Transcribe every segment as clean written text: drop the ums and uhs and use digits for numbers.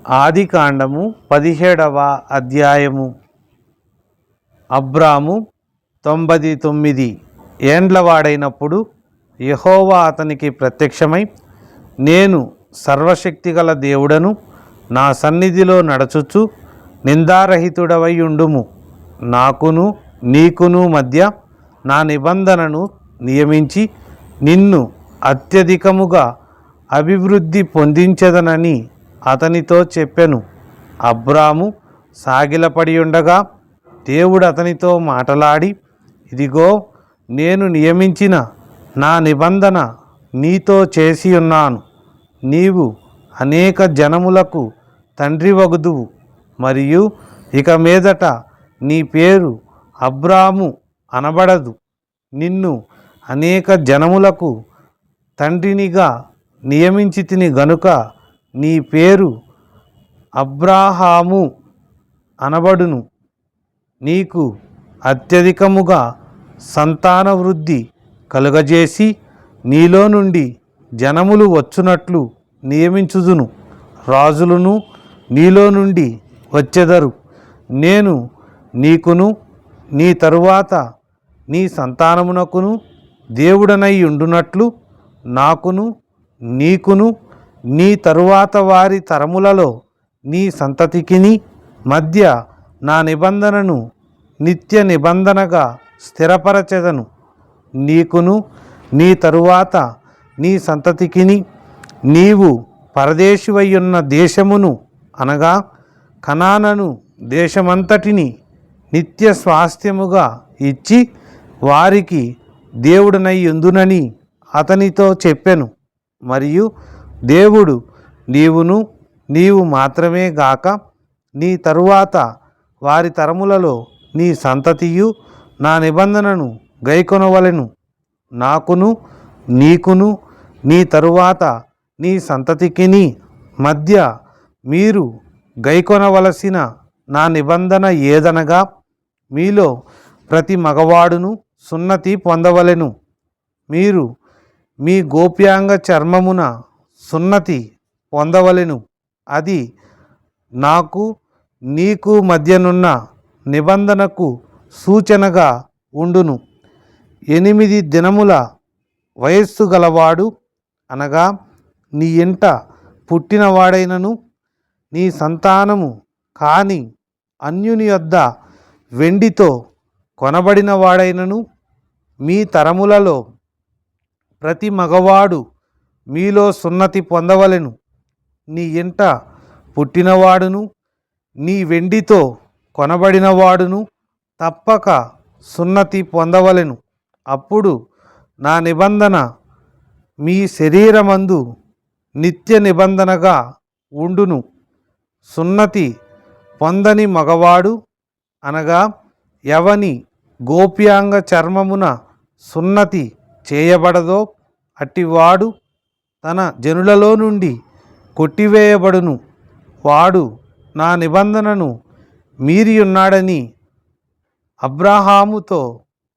ఆదికాండము 17వ అధ్యాయము. అబ్రాము 99 ఏండ్లవాడైనప్పుడు యెహోవా అతనికి ప్రత్యక్షమై, నేను సర్వశక్తిగల దేవుడను, నా సన్నిధిలో నడచుచు నిందారహితుడవై ఉండుము. నాకును నీకును మధ్య నా నిబంధనను నియమించి నిన్ను అత్యధికముగా అభివృద్ధి పొందించెదనని అతనితో చెప్పెను. అబ్రాము సాగిలపడి ఉండగా దేవుడు అతనితో మాటలాడి, ఇదిగో, నేను నియమించిన నా నిబంధన నీతో చేసి ఉన్నాను. నీవు అనేక జనములకు తండ్రివగుదువు, మరియు ఇక మీదట నీ పేరు అబ్రాము అనబడదు. నిన్ను అనేక జనములకు తండ్రినిగా నియమించితిని గనుక నీ పేరు అబ్రాహాము అనబడును. నీకు అత్యధికముగా సంతాన వృద్ధి కలుగజేసి నీలో నుండి జనములు వచ్చునట్లు నియమించుదును. రాజులను నీలో నుండి వచ్చెదరు. నేను నీకును నీ తరువాత నీ సంతానమునకును దేవుడనై ఉండునట్లు నాకును నీకును నీ తరువాత వారి తరములలో నీ సంతతికిని మధ్య నా నిబంధనను నిత్య నిబంధనగా స్థిరపరచెదను. నీకును నీ తరువాత నీ సంతతికిని నీవు పరదేశివయ్యున్న దేశమును అనగా కనానను దేశమంతటిని నిత్య స్వాస్థ్యముగా ఇచ్చి వారికి దేవుడనై యుందునని అతనితో చెప్పెను. మరియు దేవుడు నీవు మాత్రమే గాక నీ తరువాత వారి తరములలో నీ సంతతియు నా నిబంధనను గైకొనవలెను. నాకును నీకును నీ తరువాత నీ సంతతికిని మధ్య మీరు గైకొనవలసిన నా నిబంధన ఏదనగా, మీలో ప్రతి మగవాడును సున్నతి పొందవలెను. మీరు మీ గోప్యాంగ చర్మమున సున్నతి పొందవలెను. అది నాకు నీకు మధ్యనున్న నిబంధనకు సూచనగా ఉండును. 8 దినముల వయస్సు గలవాడు అనగా నీ ఇంట పుట్టినవాడైనను నీ సంతానము కాని అన్యుని యొద్ద వెండితో కొనబడిన వాడైనను మీ తరములలో ప్రతి మగవాడు మీలో సున్నతి పొందవలెను. నీ ఇంట పుట్టినవాడును నీ వెండితో కొనబడినవాడును తప్పక సున్నతి పొందవలెను. అప్పుడు నా నిబంధన మీ శరీరమందు నిత్య నిబంధనగా ఉండును. సున్నతి పొందని మగవాడు అనగా ఎవని గోప్యాంగ చర్మమున సున్నతి చేయబడదో అట్టివాడు తన జనులలో నుండి కొట్టివేయబడును. వాడు నా నిబంధనను మీరియున్నాడని అబ్రాహాముతో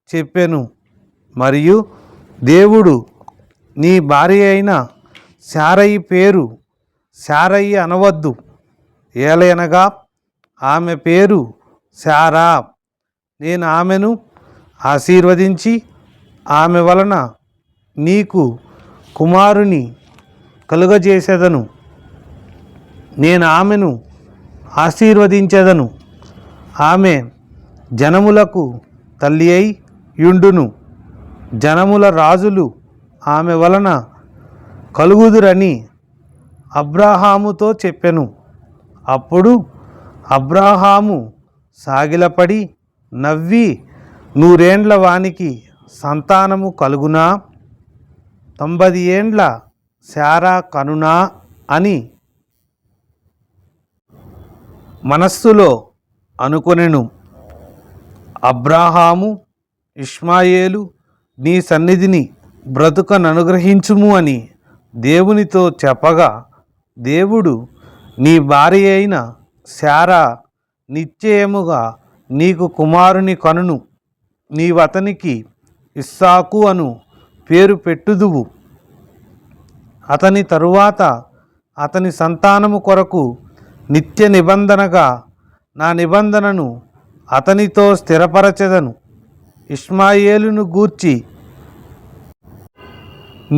చెప్పెను. మరియు దేవుడు నీ భార్య అయిన శారయి పేరు శారయి అనవద్దు, ఏలయనగా ఆమె పేరు శారా. నేను ఆమెను ఆశీర్వదించి ఆమె వలన నీకు కుమారుని కలుగజేసేదను. నేను ఆమెను ఆశీర్వదించెదను. ఆమె జనములకు తల్లి అయి యుండును. జనముల రాజులు ఆమె వలన కలుగుదురని అబ్రాహాముతో చెప్పెను. అప్పుడు అబ్రాహాము సాగిలపడి నవ్వి, 100 ఏండ్ల వానికి సంతానము కలుగునా? 90 ఏండ్ల శారా కనునా అని మనస్సులో అనుకొనెను. అబ్రాహాము ఇష్మాయేలు నీ సన్నిధిని బ్రతుకననుగ్రహించుము అని దేవునితో చెప్పగా, దేవుడు నీ భార్య అయిన శారా నిశ్చయముగా నీకు కుమారుని కనును. నీవతనికి ఇస్సాకు అను పేరు పెట్టుదువు. అతని తరువాత అతని సంతానము కొరకు నిత్య నిబంధనగా నా నిబంధనను అతనితో స్థిరపరచెదను. ఇష్మాయేలును గూర్చి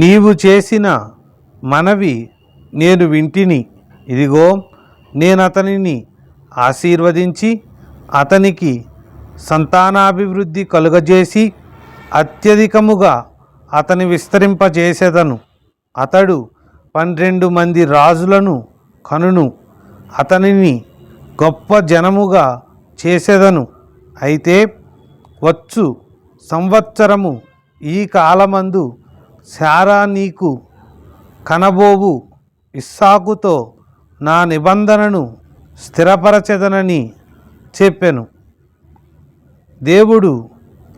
నీవు చేసిన మనవి నేను వింటిని. ఇదిగో, నేను అతనిని ఆశీర్వదించి అతనికి సంతానాభివృద్ధి కలుగజేసి అత్యధికముగా అతని విస్తరింపజేసేదను. అతడు 12 మంది రాజులను కనును. అతనిని గొప్ప జనముగా చేసేదను. అయితే వచ్చు సంవత్సరము ఈ కాలమందు శారా నీకు కనబోవు ఇస్సాకుతో నా నిబంధనను స్థిరపరచెదనని చెప్పెను. దేవుడు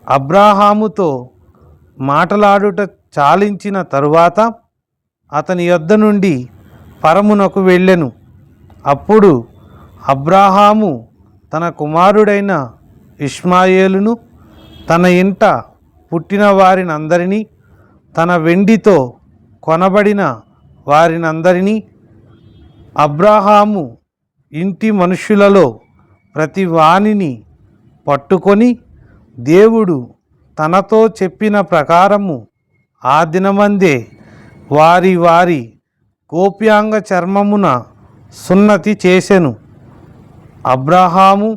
అబ్రాహాముతో మాటలాడుట చాలించిన తరువాత అతని యొద్ద నుండి పరమునకు వెళ్ళెను. అప్పుడు అబ్రాహాము తన కుమారుడైన ఇష్మాయేలును, తన ఇంట పుట్టిన వారినందరినీ, తన వెండితో కొనబడిన వారినందరినీ, అబ్రాహాము ఇంటి మనుష్యులలో ప్రతి వానిని పట్టుకొని దేవుడు తనతో చెప్పిన ప్రకారము ఆ దినమందే వారి వారి గోప్యాంగ చర్మమున సున్నతి చేసెను. అబ్రాహాము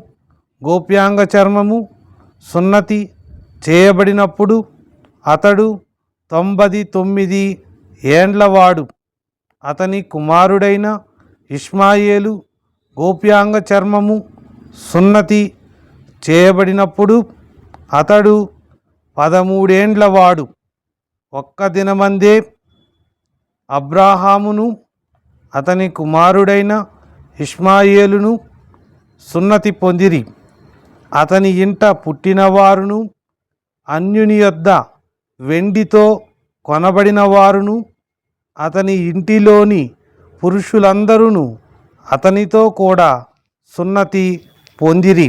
గోప్యాంగ చర్మము సున్నతి చేయబడినప్పుడు అతడు 99 ఏండ్లవాడు. అతని కుమారుడైన ఇష్మాయేలు గోప్యాంగ చర్మము సున్నతి చేయబడినప్పుడు అతడు 13 ఏండ్లవాడు. ఒక్క దినమందే అబ్రాహామును అతని కుమారుడైన ఇష్మాయేలును సున్నతి పొందిరి. అతని ఇంట పుట్టినవారును, అన్యుని యొద్ద వెండితో కొనబడిన వారును, అతని ఇంటిలోని పురుషులందరూ అతనితో కూడా సున్నతి పొందిరి.